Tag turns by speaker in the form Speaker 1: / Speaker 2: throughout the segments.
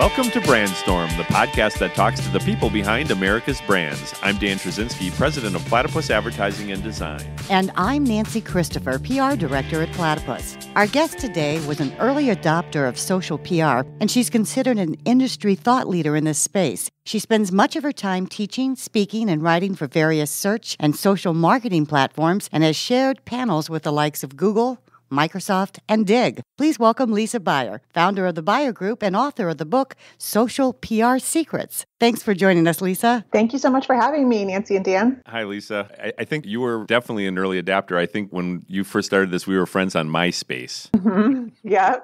Speaker 1: Welcome to Brandstorm, the podcast that talks to the people behind America's brands. I'm Dan Trzynski, president of Platypus Advertising and Design.
Speaker 2: And I'm Nancy Christopher, PR director at Platypus. Our guest today was an early adopter of social PR, and she's considered an industry thought leader in this space. She spends much of her time teaching, speaking, and writing for various search and social marketing platforms and has shared panels with the likes of Google, Microsoft, and Dig. Please welcome Lisa Beyer, founder of the Beyer Group and author of the book, Social PR Secrets. Thanks for joining us, Lisa.
Speaker 3: Thank you so much for having me, Nancy and Dan.
Speaker 1: Hi, Lisa. I think you were definitely an early adapter. I think when you first started this, we were friends on MySpace.
Speaker 3: Mm-hmm. Yeah.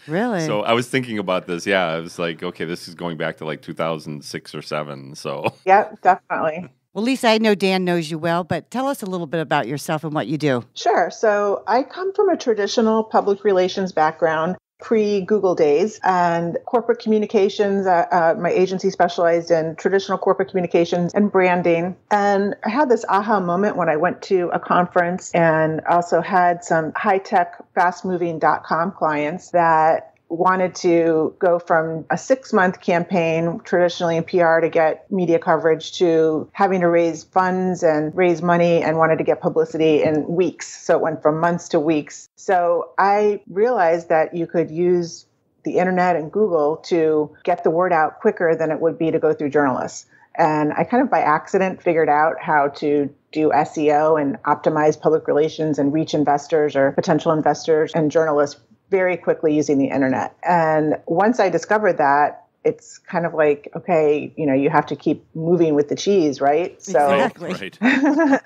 Speaker 2: Really?
Speaker 1: So I was thinking about this. Yeah, I was like, okay, this is going back to like 2006 or 7. So
Speaker 3: Yeah, definitely.
Speaker 2: Well, Lisa, I know Dan knows you well, but tell us a little bit about yourself and what you do.
Speaker 3: Sure. So I come from a traditional public relations background, pre-Google days, and corporate communications. My agency specialized in traditional corporate communications and branding. And I had this aha moment when I went to a conference and also had some high-tech, fast-moving .com clients that wanted to go from a 6-month campaign traditionally in PR to get media coverage to having to raise funds and raise money and wanted to get publicity in weeks. So it went from months to weeks. So I realized that you could use the internet and Google to get the word out quicker than it would be to go through journalists. And I kind of by accident figured out how to do SEO and optimize public relations and reach investors or potential investors and journalists very quickly using the internet. And once I discovered that, it's kind of like, okay, you have to keep moving with the cheese, right? So
Speaker 2: Exactly.
Speaker 1: right.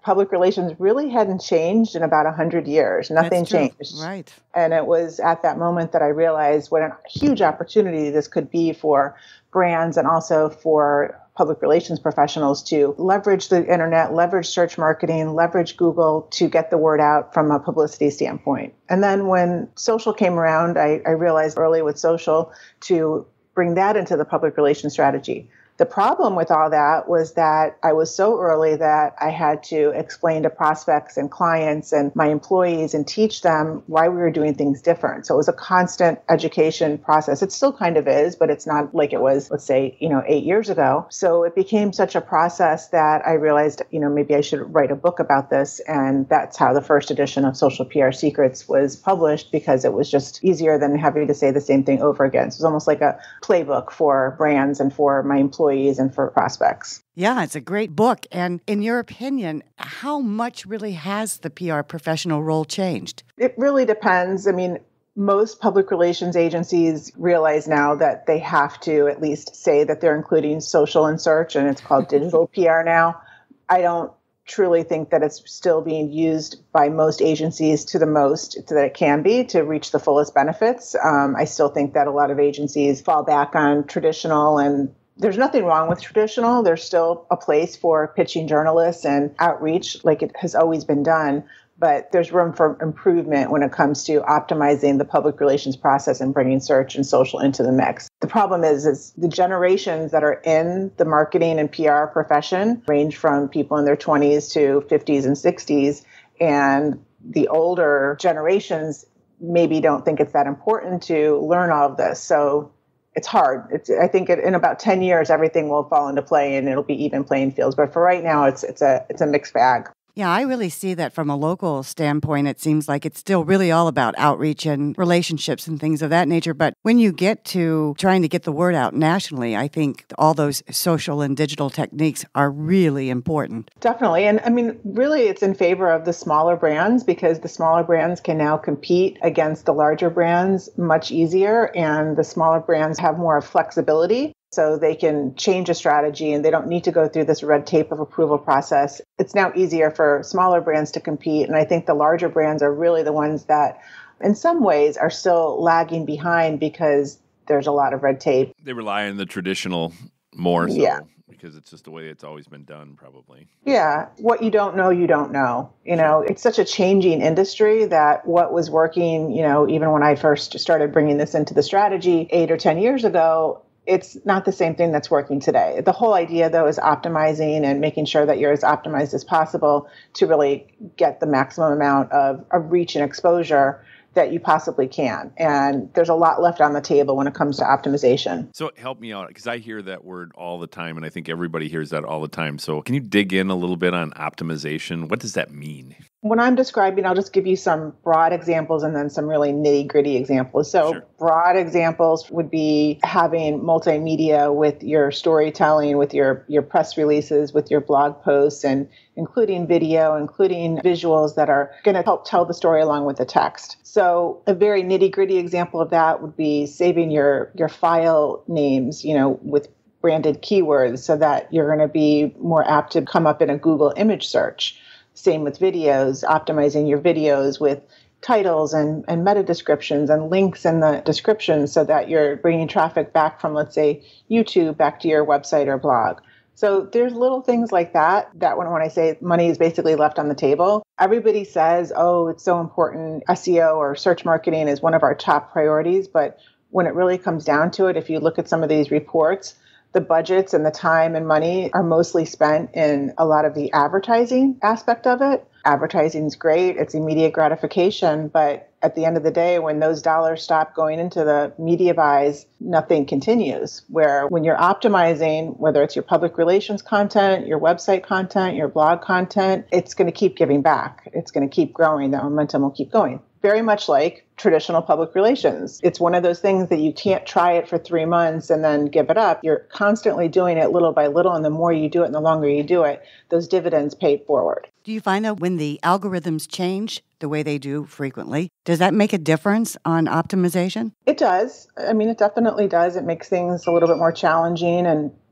Speaker 3: Public relations really hadn't changed in about 100 years. Nothing changed.
Speaker 2: Right.
Speaker 3: And it was at that moment that I realized what a huge opportunity this could be for brands and also for public relations professionals to leverage the internet, leverage search marketing, leverage Google to get the word out from a publicity standpoint. And then when social came around, I realized early with social to bring that into the public relations strategy. The problem with all that was that I was so early that I had to explain to prospects and clients and my employees and teach them why we were doing things different. So it was a constant education process. It still kind of is, but it's not like it was, let's say, 8 years ago. So it became such a process that I realized, maybe I should write a book about this. And that's how the first edition of Social PR Secrets was published, because it was just easier than having to say the same thing over again. So it was almost like a playbook for brands and for my employees and for prospects.
Speaker 2: Yeah, it's a great book. And in your opinion, how much really has the PR professional role changed?
Speaker 3: It really depends. I mean, most public relations agencies realize now that they have to at least say that they're including social in search, and it's called digital PR now. I don't truly think that it's still being used by most agencies to the most that it can be to reach the fullest benefits. I still think that a lot of agencies fall back on traditional, and there's nothing wrong with traditional. There's still a place for pitching journalists and outreach like it has always been done. But there's room for improvement when it comes to optimizing the public relations process and bringing search and social into the mix. The problem is the generations that are in the marketing and PR profession range from people in their 20s to 50s and 60s. And the older generations maybe don't think it's that important to learn all of this. So it's hard. I think in about 10 years, everything will fall into play and it'll be even playing fields. But for right now, it's a mixed bag.
Speaker 2: Yeah, I really see that from a local standpoint. It seems like it's still really all about outreach and relationships and things of that nature. But when you get to trying to get the word out nationally, I think all those social and digital techniques are really important.
Speaker 3: Definitely. And I mean, really, it's in favor of the smaller brands because the smaller brands can now compete against the larger brands much easier. And the smaller brands have more flexibility. So they can change a strategy and they don't need to go through this red tape of approval process. It's now easier for smaller brands to compete. And I think the larger brands are really the ones that in some ways are still lagging behind because there's a lot of red tape.
Speaker 1: They rely on the traditional more so.
Speaker 3: Yeah.
Speaker 1: Because it's just the way it's always been done, probably.
Speaker 3: Yeah. What you don't know, you don't know. It's such a changing industry that what was working, even when I first started bringing this into the strategy 8 or 10 years ago, it's not the same thing that's working today. The whole idea, though, is optimizing and making sure that you're as optimized as possible to really get the maximum amount of reach and exposure. that you possibly can. And there's a lot left on the table when it comes to optimization.
Speaker 1: So help me out, because I hear that word all the time, and I think everybody hears that all the time. So can you dig in a little bit on optimization? What does that mean?
Speaker 3: When I'm describing, I'll just give you some broad examples and then some really nitty-gritty examples. So
Speaker 1: Sure.
Speaker 3: Broad examples would be having multimedia with your storytelling, with your press releases, with your blog posts, and including video, including visuals that are going to help tell the story along with the text. So a very nitty-gritty example of that would be saving your file names, with branded keywords so that you're going to be more apt to come up in a Google image search. Same with videos, optimizing your videos with titles and meta descriptions and links in the description so that you're bringing traffic back from, let's say, YouTube back to your website or blog. So there's little things like that when I say money is basically left on the table, everybody says, oh, it's so important. SEO or search marketing is one of our top priorities. But when it really comes down to it, if you look at some of these reports, the budgets and the time and money are mostly spent in a lot of the advertising aspect of it. Advertising is great. It's immediate gratification. But at the end of the day, when those dollars stop going into the media buys, nothing continues. Where when you're optimizing, whether it's your public relations content, your website content, your blog content, it's going to keep giving back. It's going to keep growing. That momentum will keep going. Very much like traditional public relations. It's one of those things that you can't try it for 3 months and then give it up. You're constantly doing it little by little, and the more you do it and the longer you do it, those dividends pay forward.
Speaker 2: Do you find that when the algorithms change the way they do frequently, does that make a difference on optimization?
Speaker 3: It does. I mean, it definitely does. It makes things a little bit more challenging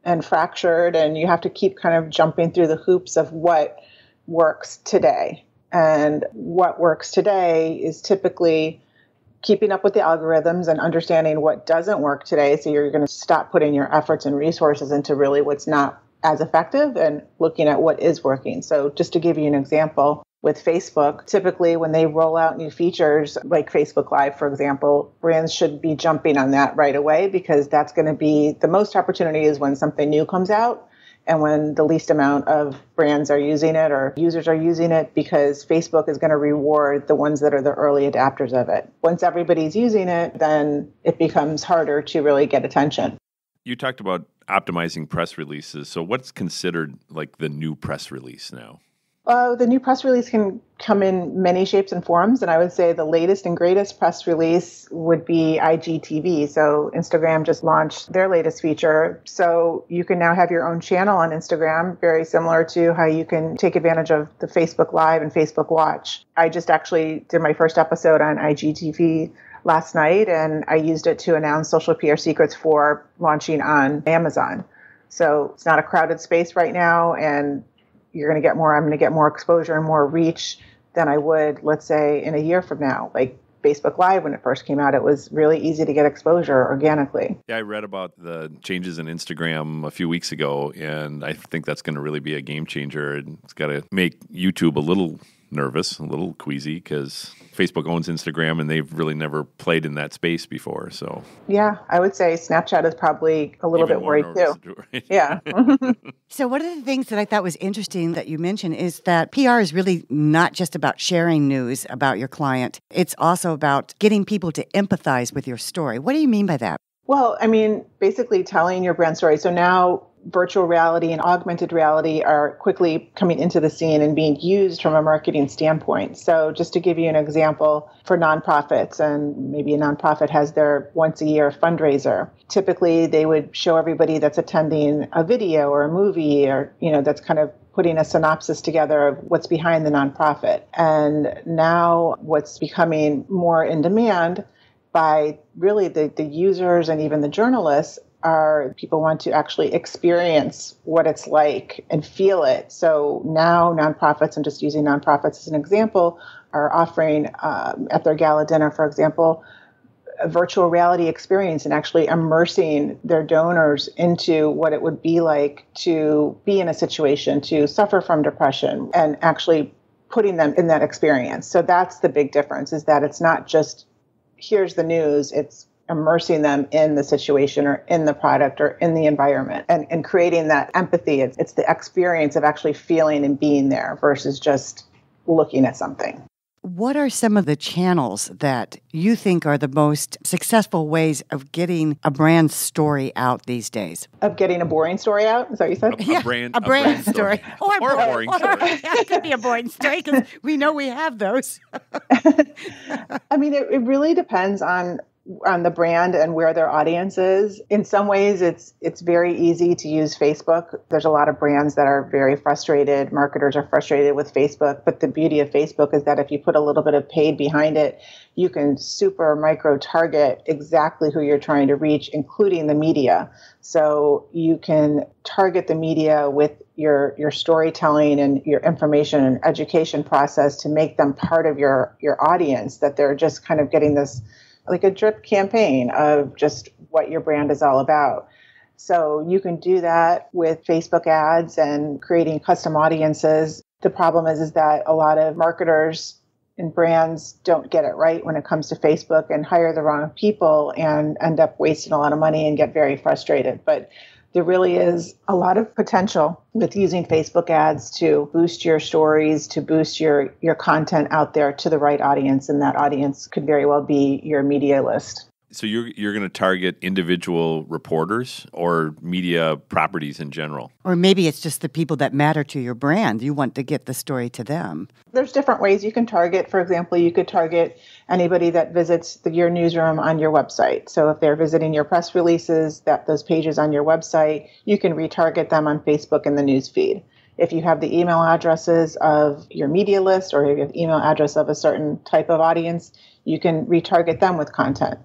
Speaker 3: and fractured, and you have to keep kind of jumping through the hoops of what works today. And what works today is typically keeping up with the algorithms and understanding what doesn't work today. So you're going to stop putting your efforts and resources into really what's not as effective and looking at what is working. So just to give you an example, with Facebook, typically when they roll out new features like Facebook Live, for example, brands should be jumping on that right away, because that's going to be the most opportunity is when something new comes out. And when the least amount of brands are using it or users are using it, because Facebook is going to reward the ones that are the early adapters of it. Once everybody's using it, then it becomes harder to really get attention.
Speaker 1: You talked about optimizing press releases. So what's considered like the new press release now?
Speaker 3: The new press release can come in many shapes and forms, and I would say the latest and greatest press release would be IGTV. So Instagram just launched their latest feature. So you can now have your own channel on Instagram, very similar to how you can take advantage of the Facebook Live and Facebook Watch. I just actually did my first episode on IGTV last night, and I used it to announce social PR secrets for launching on Amazon. So it's not a crowded space right now, and I'm going to get more exposure and more reach than I would, let's say, in a year from now. Like Facebook Live, when it first came out, it was really easy to get exposure organically.
Speaker 1: Yeah, I read about the changes in Instagram a few weeks ago, and I think that's going to really be a game changer. It's got to make YouTube a little nervous, a little queasy, because Facebook owns Instagram and they've really never played in that space before. So
Speaker 3: yeah, I would say Snapchat is probably a little bit worried too.
Speaker 1: Right?
Speaker 3: Yeah.
Speaker 2: So one of the things that I thought was interesting that you mentioned is that PR is really not just about sharing news about your client. It's also about getting people to empathize with your story. What do you mean by that?
Speaker 3: Well, I mean, basically telling your brand story. So now virtual reality and augmented reality are quickly coming into the scene and being used from a marketing standpoint. So just to give you an example, for nonprofits, and maybe a nonprofit has their once a year fundraiser, typically they would show everybody that's attending a video or a movie, or, that's kind of putting a synopsis together of what's behind the nonprofit. And now what's becoming more in demand by really the users and even the journalists are people want to actually experience what it's like and feel it. So now nonprofits, I'm just using nonprofits as an example, are offering at their gala dinner, for example, a virtual reality experience and actually immersing their donors into what it would be like to be in a situation, to suffer from depression, and actually putting them in that experience. So that's the big difference, is that it's not just here's the news, it's immersing them in the situation or in the product or in the environment and creating that empathy. It's the experience of actually feeling and being there versus just looking at something.
Speaker 2: What are some of the channels that you think are the most successful ways of getting a brand story out these days?
Speaker 3: Of getting a boring story out? Is that what you said?
Speaker 2: A brand story.
Speaker 1: Or a boring story.
Speaker 2: That could be a boring story because we know we have those.
Speaker 3: I mean, it really depends on the brand and where their audience is. In some ways, it's very easy to use Facebook. There's a lot of brands that are very frustrated. Marketers are frustrated with Facebook. But the beauty of Facebook is that if you put a little bit of paid behind it, you can super micro target exactly who you're trying to reach, including the media. So you can target the media with your storytelling and your information and education process to make them part of your audience, that they're just kind of getting this like a drip campaign of just what your brand is all about. So you can do that with Facebook ads and creating custom audiences. The problem is that a lot of marketers and brands don't get it right when it comes to Facebook and hire the wrong people and end up wasting a lot of money and get very frustrated. But there really is a lot of potential with using Facebook ads to boost your stories, to boost your content out there to the right audience. And that audience could very well be your media list.
Speaker 1: So you're going to target individual reporters or media properties in general?
Speaker 2: Or maybe it's just the people that matter to your brand. You want to get the story to them.
Speaker 3: There's different ways you can target. For example, you could target anybody that visits your newsroom on your website. So if they're visiting your press releases, those pages on your website, you can retarget them on Facebook in the news feed. If you have the email addresses of your media list or if you have email address of a certain type of audience, you can retarget them with content.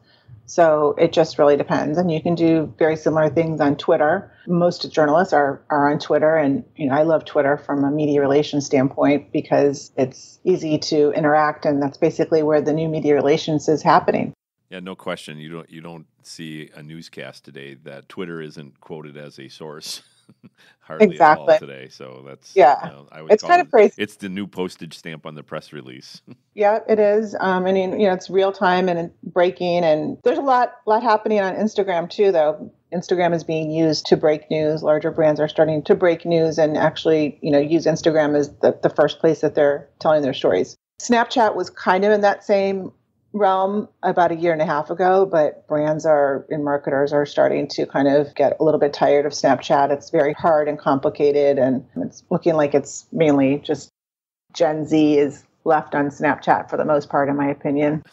Speaker 3: So it just really depends. And you can do very similar things on Twitter. Most journalists are on Twitter. And I love Twitter from a media relations standpoint because it's easy to interact. And that's basically where the new media relations is happening.
Speaker 1: Yeah, no question. You don't see a newscast today that Twitter isn't quoted as a source hardly at all today. So that's
Speaker 3: it's kind of crazy.
Speaker 1: It's the new postage stamp on the press release.
Speaker 3: Yeah, it is. I mean, it's real time and breaking, and there's a lot happening on Instagram too. Though Instagram is being used to break news. Larger brands are starting to break news and actually, use Instagram as the first place that they're telling their stories. Snapchat was kind of in that same realm about a year and a half ago, but brands and marketers are starting to kind of get a little bit tired of Snapchat. It's very hard and complicated, and it's looking like it's mainly just Gen Z is left on Snapchat for the most part, in my opinion.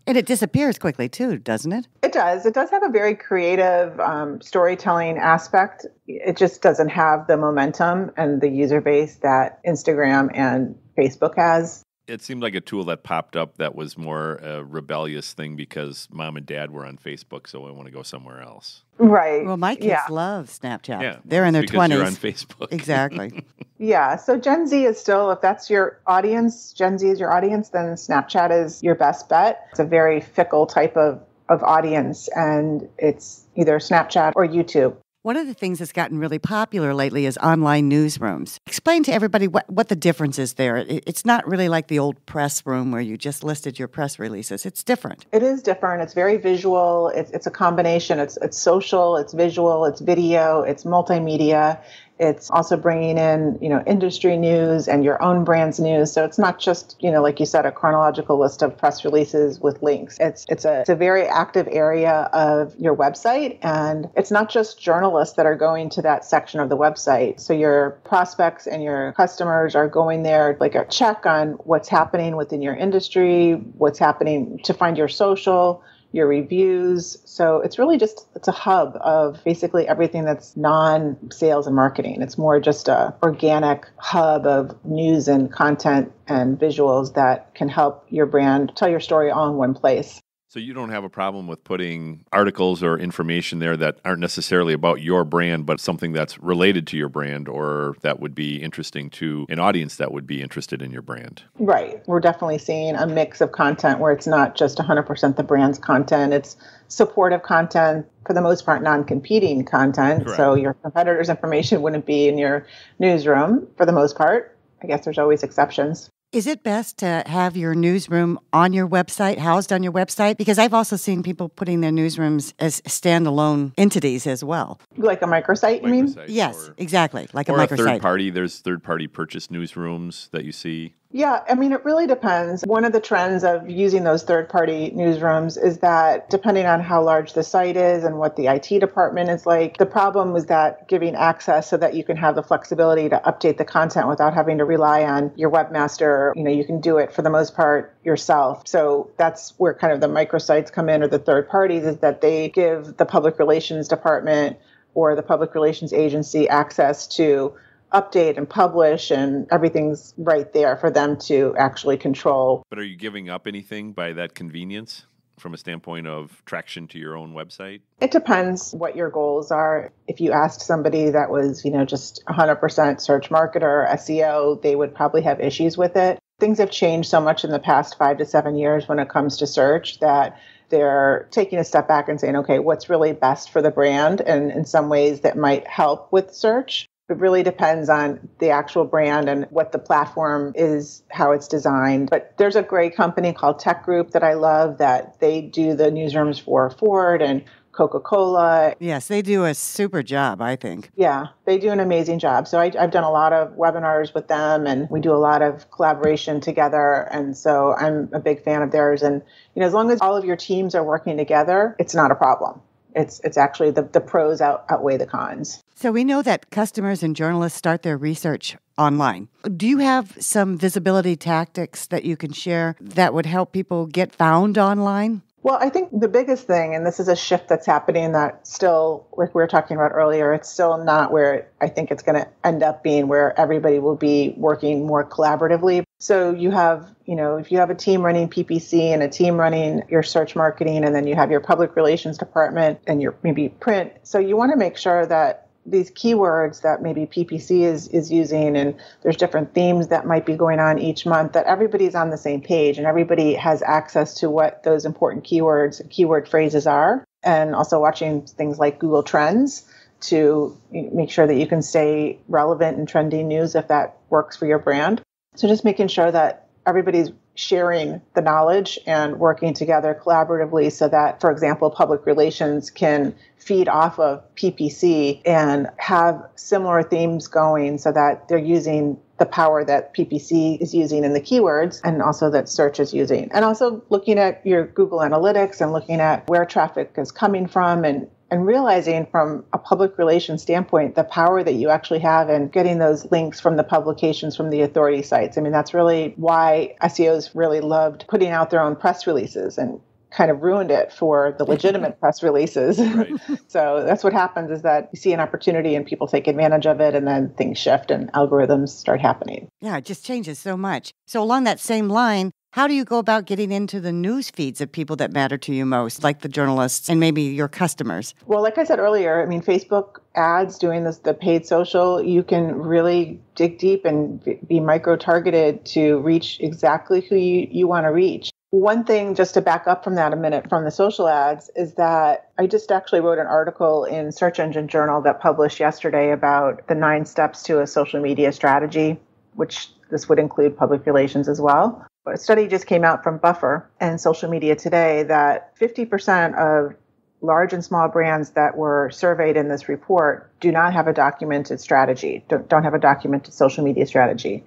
Speaker 2: And it disappears quickly too, doesn't it?
Speaker 3: It does. It does have a very creative storytelling aspect. It just doesn't have the momentum and the user base that Instagram and Facebook has.
Speaker 1: It seemed like a tool that popped up that was more a rebellious thing because mom and dad were on Facebook, so I want to go somewhere else.
Speaker 3: Right.
Speaker 2: Well, my kids love Snapchat.
Speaker 1: Yeah,
Speaker 2: they're in their 20s.
Speaker 1: You're on Facebook.
Speaker 2: Exactly.
Speaker 3: Yeah. So Gen Z is still, if that's your audience, Gen Z is your audience, then Snapchat is your best bet. It's a very fickle type of audience, and it's either Snapchat or YouTube.
Speaker 2: One of the things that's gotten really popular lately is online newsrooms. Explain to everybody what the difference is there. It's not really like the old press room where you just listed your press releases. It's different.
Speaker 3: It is different. It's very visual. It's a combination. It's social, it's visual, it's video, it's multimedia. It's also bringing in, industry news and your own brand's news. So it's not just, like you said, a chronological list of press releases with links. It's a very active area of your website. And it's not just journalists that are going to that section of the website. So your prospects and your customers are going there like a check on what's happening within your industry, what's happening to find your social, your reviews. So it's really it's a hub of basically everything that's non-sales and marketing. It's more just a organic hub of news and content and visuals that can help your brand tell your story all in one place.
Speaker 1: So you don't have a problem with putting articles or information there that aren't necessarily about your brand, but something that's related to your brand or that would be interesting to an audience that would be interested in your brand.
Speaker 3: Right. We're definitely seeing a mix of content where it's not just 100% the brand's content. It's supportive content, for the most part, non-competing content.
Speaker 1: Correct.
Speaker 3: So your competitor's information wouldn't be in your newsroom for the most part. I guess there's always exceptions.
Speaker 2: Is it best to have your newsroom on your website, housed on your website? Because I've also seen people putting their newsrooms as standalone entities as well.
Speaker 3: Like a microsite, you mean?
Speaker 2: Yes, exactly. Like a
Speaker 1: or
Speaker 2: microsite.
Speaker 1: Third party. There's third-party purchase newsrooms that you see.
Speaker 3: Yeah, I mean, it really depends. One of the trends of using those third-party newsrooms is that depending on how large the site is and what the IT department is like, the problem is that giving access so that you can have the flexibility to update the content without having to rely on your webmaster. You can do it for the most part yourself. So that's where kind of the microsites come in, or the third parties, is that they give the public relations department or the public relations agency access to update and publish, and everything's right there for them to actually control.
Speaker 1: But are you giving up anything by that convenience from a standpoint of traction to your own website?
Speaker 3: It depends what your goals are. If you asked somebody that was, just 100% search marketer, SEO, they would probably have issues with it. Things have changed so much in the past 5 to 7 years when it comes to search that they're taking a step back and saying, okay, what's really best for the brand? And in some ways that might help with search. It really depends on the actual brand and what the platform is, how it's designed. But there's a great company called Tech Group that I love, that they do the newsrooms for Ford and Coca-Cola.
Speaker 2: Yes, they do a super job, I think.
Speaker 3: Yeah, they do an amazing job. So I've done a lot of webinars with them, and we do a lot of collaboration together. And so I'm a big fan of theirs. And as long as all of your teams are working together, it's not a problem. It's actually the pros outweigh the cons.
Speaker 2: So we know that customers and journalists start their research online. Do you have some visibility tactics that you can share that would help people get found online?
Speaker 3: Well, I think the biggest thing, and this is a shift that's happening that still, like we were talking about earlier, it's still not where I think it's going to end up being, where everybody will be working more collaboratively. So you have, if you have a team running PPC and a team running your search marketing, and then you have your public relations department and your maybe print. So you want to make sure that these keywords that maybe PPC is using, and there's different themes that might be going on each month, that everybody's on the same page and everybody has access to what those important keywords and keyword phrases are. And also watching things like Google Trends to make sure that you can stay relevant in trending news if that works for your brand. So just making sure that everybody's sharing the knowledge and working together collaboratively so that, for example, public relations can feed off of PPC and have similar themes going so that they're using the power that PPC is using in the keywords and also that search is using. And also looking at your Google Analytics and looking at where traffic is coming from, and realizing from a public relations standpoint, the power that you actually have in getting those links from the publications from the authority sites. I mean, that's really why SEOs really loved putting out their own press releases and kind of ruined it for the legitimate press releases.
Speaker 1: Right.
Speaker 3: So that's what happens, is that you see an opportunity and people take advantage of it, and then things shift and algorithms start happening.
Speaker 2: Yeah, it just changes so much. So along that same line, how do you go about getting into the news feeds of people that matter to you most, like the journalists and maybe your customers?
Speaker 3: Well, like I said earlier, I mean, Facebook ads, doing the paid social, you can really dig deep and be micro-targeted to reach exactly who you want to reach. One thing, just to back up from that a minute, from the social ads, is that I just actually wrote an article in Search Engine Journal that published yesterday about the 9 steps to a social media strategy, which this would include public relations as well. A study just came out from Buffer and Social Media Today that 50% of large and small brands that were surveyed in this report do not have a documented strategy, don't have a documented social media strategy.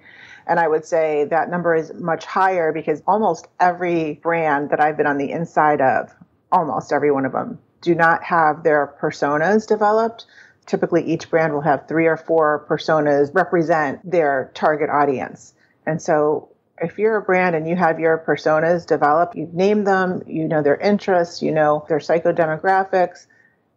Speaker 3: And I would say that number is much higher because almost every brand that I've been on the inside of, almost every one of them, do not have their personas developed. Typically, each brand will have 3 or 4 personas represent their target audience. And so if you're a brand and you have your personas developed, you've named them, you know their interests, you know their psychodemographics,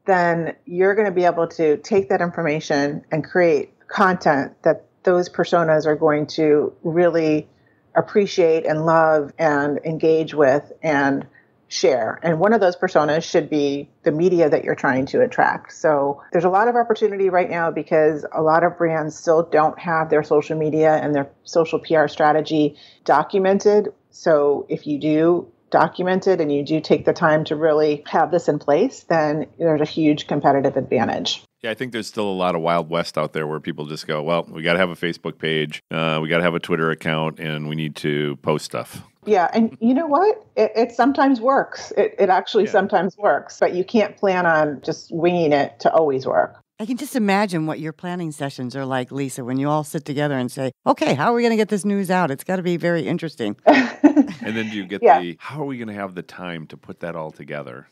Speaker 3: then you're going to be able to take that information and create content that those personas are going to really appreciate and love and engage with and share. And one of those personas should be the media that you're trying to attract. So there's a lot of opportunity right now because a lot of brands still don't have their social media and their social PR strategy documented. So if you do document it and you do take the time to really have this in place, then there's a huge competitive advantage.
Speaker 1: Yeah, I think there's still a lot of Wild West out there where people just go, well, we got to have a Facebook page, we got to have a Twitter account, and we need to post stuff.
Speaker 3: Yeah, and you know what? It sometimes works. It actually sometimes works, but you can't plan on just winging it to always work.
Speaker 2: I can just imagine what your planning sessions are like, Lisa, when you all sit together and say, okay, how are we going to get this news out? It's got to be very interesting.
Speaker 1: And then do you get how are we going to have the time to put that all together?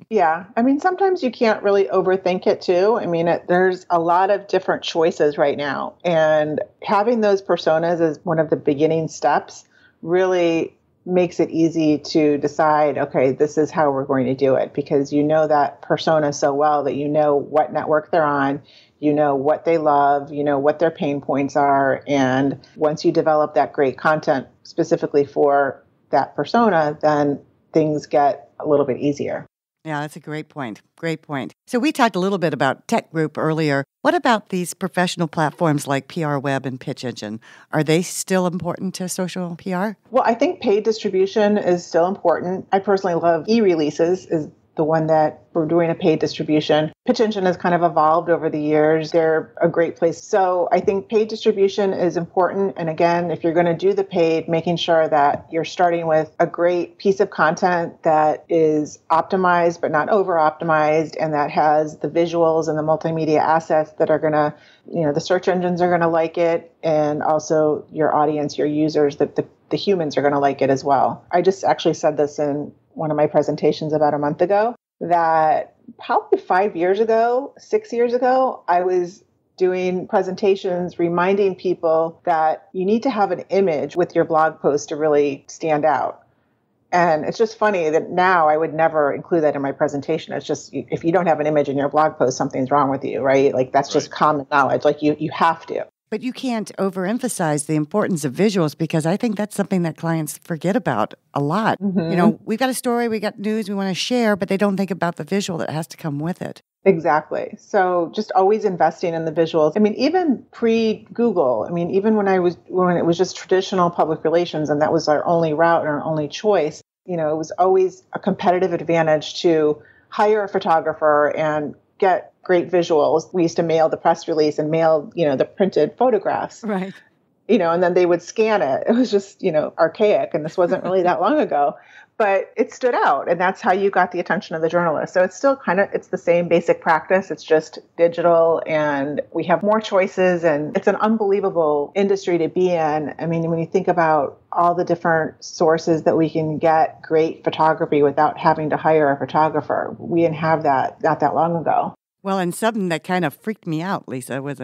Speaker 3: Yeah. I mean, sometimes you can't really overthink it too. I mean, there's a lot of different choices right now. And having those personas as one of the beginning steps really makes it easy to decide, okay, this is how we're going to do it, because you know that persona so well that you know what network they're on, you know what they love, you know what their pain points are. And once you develop that great content specifically for that persona, then things get a little bit easier.
Speaker 2: Yeah, that's a great point. Great point. So we talked a little bit about Tech Group earlier. What about these professional platforms like PR Web and Pitch Engine? Are they still important to social PR?
Speaker 3: Well, I think paid distribution is still important. I personally love e-releases is the one that we're doing a paid distribution. Pitch Engine has kind of evolved over the years. They're a great place. So I think paid distribution is important. And again, if you're going to do the paid, making sure that you're starting with a great piece of content that is optimized, but not over-optimized, and that has the visuals and the multimedia assets that are going to, the search engines are going to like it. And also your audience, your users, the humans are going to like it as well. I just actually said this in one of my presentations about a month ago, that probably 6 years ago, I was doing presentations reminding people that you need to have an image with your blog post to really stand out. And it's just funny that now I would never include that in my presentation. It's just, if you don't have an image in your blog post, something's wrong with you, right? Like that's just common knowledge. Like you have to.
Speaker 2: But you can't overemphasize the importance of visuals, because I think that's something that clients forget about a lot. Mm-hmm. We've got a story, we got news we want to share, but they don't think about the visual that has to come with it.
Speaker 3: Exactly. So just always investing in the visuals. I mean, even pre-Google, even when it was just traditional public relations and that was our only route and our only choice, it was always a competitive advantage to hire a photographer and get great visuals. We used to mail the press release and mail, the printed photographs.
Speaker 2: Right.
Speaker 3: And then they would scan it. It was just, archaic, and this wasn't really that long ago, but it stood out, and that's how you got the attention of the journalist. So it's still it's the same basic practice. It's just digital, and we have more choices, and it's an unbelievable industry to be in. When you think about all the different sources that we can get great photography without having to hire a photographer, we didn't have that not that long ago.
Speaker 2: Well, and something that kind of freaked me out, Lisa, with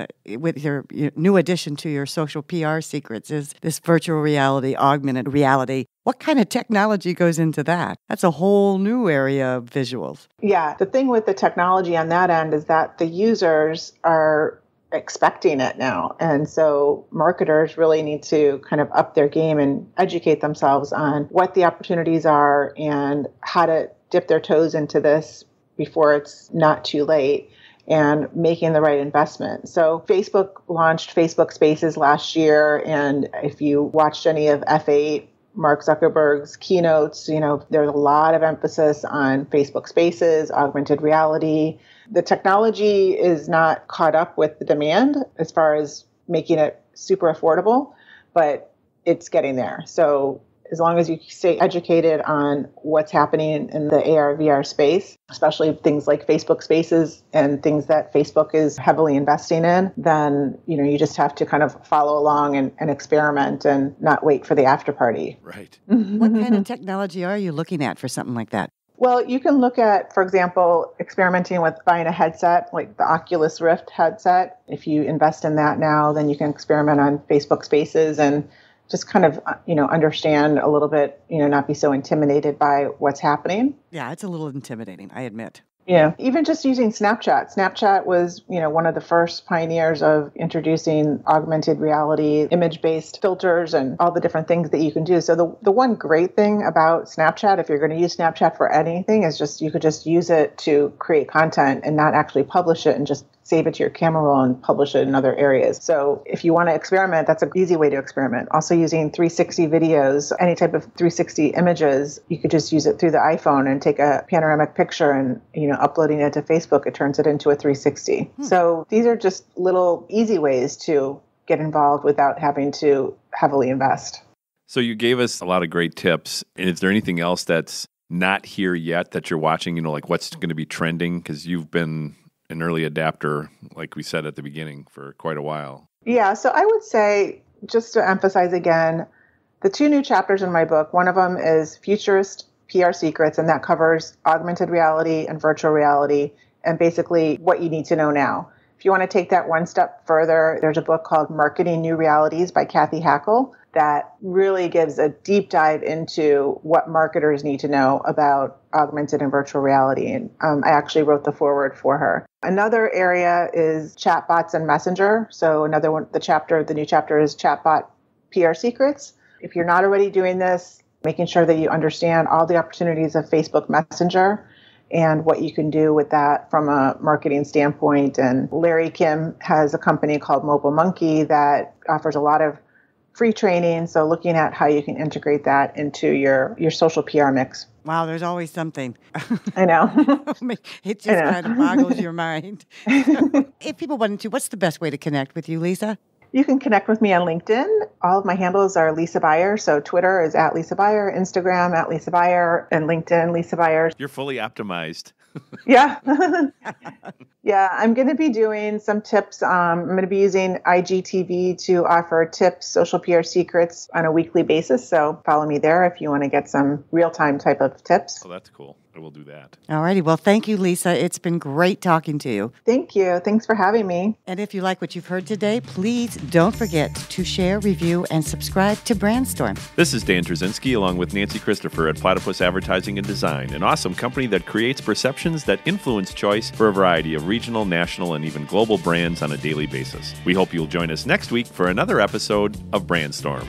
Speaker 2: your new addition to your social PR secrets is this virtual reality, augmented reality. What kind of technology goes into that? That's a whole new area of visuals.
Speaker 3: Yeah, the thing with the technology on that end is that the users are expecting it now. And so marketers really need to kind of up their game and educate themselves on what the opportunities are and how to dip their toes into this before it's not too late, and making the right investment. So Facebook launched Facebook Spaces last year, and if you watched any of F8, Mark Zuckerberg's keynotes, there's a lot of emphasis on Facebook Spaces, augmented reality. The technology is not caught up with the demand as far as making it super affordable, but it's getting there. So as long as you stay educated on what's happening in the AR, VR space, especially things like Facebook Spaces and things that Facebook is heavily investing in, then, you just have to kind of follow along and experiment and not wait for the after party.
Speaker 1: Right.
Speaker 2: What kind of technology are you looking at for something like that?
Speaker 3: Well, you can look at, for example, experimenting with buying a headset, like the Oculus Rift headset. If you invest in that now, then you can experiment on Facebook Spaces and just kind of, understand a little bit, not be so intimidated by what's happening.
Speaker 2: Yeah, it's a little intimidating, I admit.
Speaker 3: Yeah, even just using Snapchat. Snapchat was, one of the first pioneers of introducing augmented reality, image-based filters, and all the different things that you can do. So the one great thing about Snapchat, if you're going to use Snapchat for anything, is just you could just use it to create content and not actually publish it and just save it to your camera roll and publish it in other areas. So if you want to experiment, that's an easy way to experiment. Also using 360 videos, any type of 360 images, you could just use it through the iPhone and take a panoramic picture and, uploading it to Facebook, it turns it into a 360. So these are just little easy ways to get involved without having to heavily invest.
Speaker 1: So you gave us a lot of great tips. And is there anything else that's not here yet that you're watching, like what's going to be trending? Because you've been an early adapter, like we said at the beginning, for quite a while.
Speaker 3: Yeah, so I would say, just to emphasize again, the 2 new chapters in my book, one of them is Futurist PR Secrets, and that covers augmented reality and virtual reality and basically what you need to know now. If you want to take that one step further, there's a book called Marketing New Realities by Kathy Hackle that really gives a deep dive into what marketers need to know about augmented and virtual reality. And I actually wrote the foreword for her. Another area is chatbots and Messenger. So another one, the new chapter is Chatbot PR Secrets. If you're not already doing this, making sure that you understand all the opportunities of Facebook Messenger and what you can do with that from a marketing standpoint. And Larry Kim has a company called Mobile Monkey that offers a lot of free training. So looking at how you can integrate that into your social PR mix.
Speaker 2: Wow, there's always something.
Speaker 3: I know.
Speaker 2: It just kind of boggles your mind. If people wanted to, what's the best way to connect with you, Lisa?
Speaker 3: You can connect with me on LinkedIn. All of my handles are Lisa Beyer. So Twitter is @Lisa Beyer, Instagram @Lisa Beyer, and LinkedIn, Lisa Beyer.
Speaker 1: You're fully optimized.
Speaker 3: Yeah. Yeah, I'm going to be doing some tips. I'm going to be using IGTV to offer tips, social PR secrets on a weekly basis. So follow me there if you want to get some real-time type of tips.
Speaker 1: Oh, that's cool. I will do that.
Speaker 2: All righty. Well, thank you, Lisa. It's been great talking to you.
Speaker 3: Thank you. Thanks for having me.
Speaker 2: And if you like what you've heard today, please don't forget to share, review, and subscribe to Brandstorm.
Speaker 1: This is Dan Trzynski along with Nancy Christopher at Platypus Advertising and Design, an awesome company that creates perceptions that influence choice for a variety of regional, national, and even global brands on a daily basis. We hope you'll join us next week for another episode of Brandstorm.